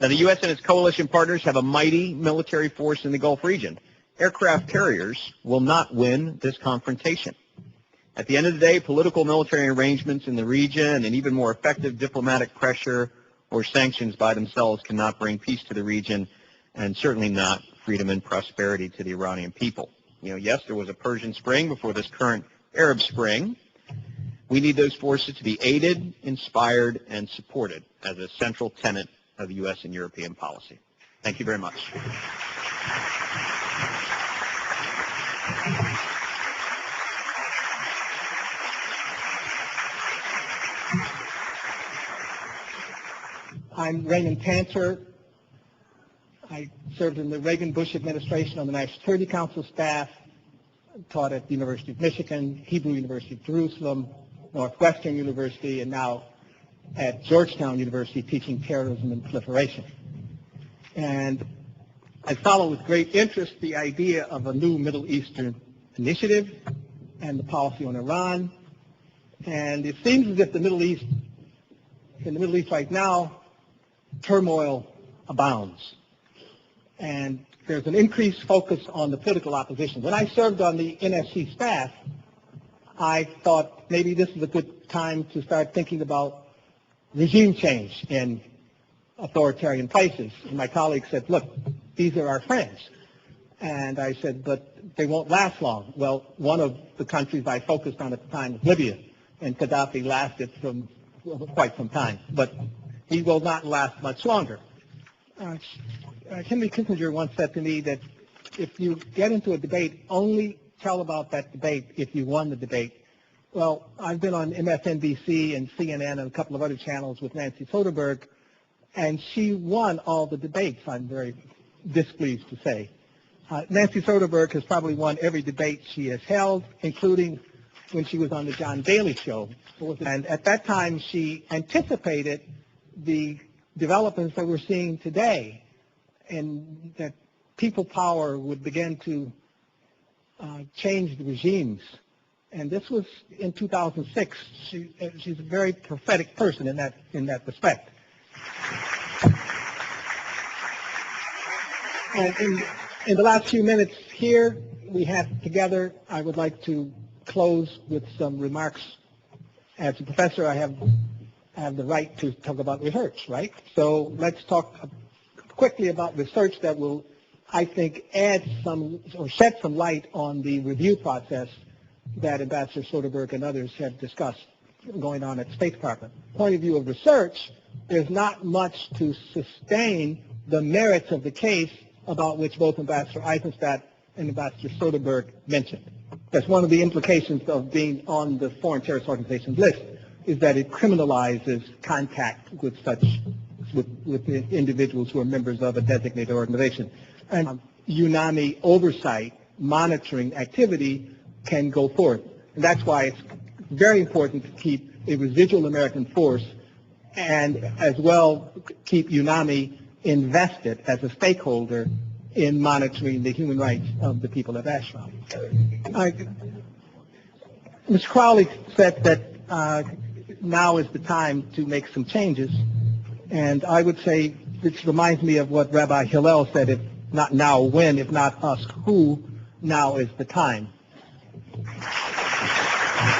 Now, the U.S. and its coalition partners have a mighty military force in the Gulf region. Aircraft carriers will not win this confrontation. At the end of the day, political military arrangements in the region and even more effective diplomatic pressure or sanctions by themselves cannot bring peace to the region, and certainly not freedom and prosperity to the Iranian people. Yes, there was a Persian Spring before this current Arab Spring. We need those forces to be aided, inspired, and supported as a central tenet of U.S. and European policy. Thank you very much. I'm Raymond Cantor. I served in the Reagan-Bush administration on the National Security Council staff, taught at the University of Michigan, Hebrew University of Jerusalem, Northwestern University, and now at Georgetown University teaching terrorism and proliferation. And I follow with great interest the idea of a new Middle Eastern initiative and the policy on Iran. And it seems as if in the Middle East right now, turmoil abounds. And there's an increased focus on the political opposition. When I served on the NSC staff, I thought maybe this is a good time to start thinking about regime change in authoritarian places. And my colleagues said, look, these are our friends. And I said, but they won't last long. Well, one of the countries I focused on at the time was Libya, and Gaddafi lasted for quite some time. But he will not last much longer. Henry Kissinger once said to me that if you get into a debate, only tell about that debate if you won the debate. Well, I've been on MSNBC and CNN and a couple of other channels with Nancy Soderberg, and she won all the debates, I'm very displeased to say. Nancy Soderberg has probably won every debate she has held, including when she was on the John Daly Show. And at that time, she anticipated the developments that we're seeing today, and that people power would begin to change the regimes. And this was in 2006. She's a very prophetic person in that respect. And in the last few minutes here we have together, I would like to close with some remarks. As a professor, I have the right to talk about research, right? So let's talk quickly about research that will, I think, add some or shed some light on the review process that Ambassador Soderberg and others have discussed going on at the State Department. Point of view of research, there's not much to sustain the merits of the case about which both Ambassador Eisenstadt and Ambassador Soderberg mentioned. That's one of the implications of being on the Foreign Terrorist Organizations list, is that it criminalizes contact with with individuals who are members of a designated organization. And UNAMI oversight, monitoring activity can go forth. And that's why it's very important to keep a residual American force and as well keep UNAMI invested as a stakeholder in monitoring the human rights of the people of Ashraf. Mr. Crowley said that now is the time to make some changes, and I would say this reminds me of what Rabbi Hillel said, if not now, when, if not us, who, now is the time.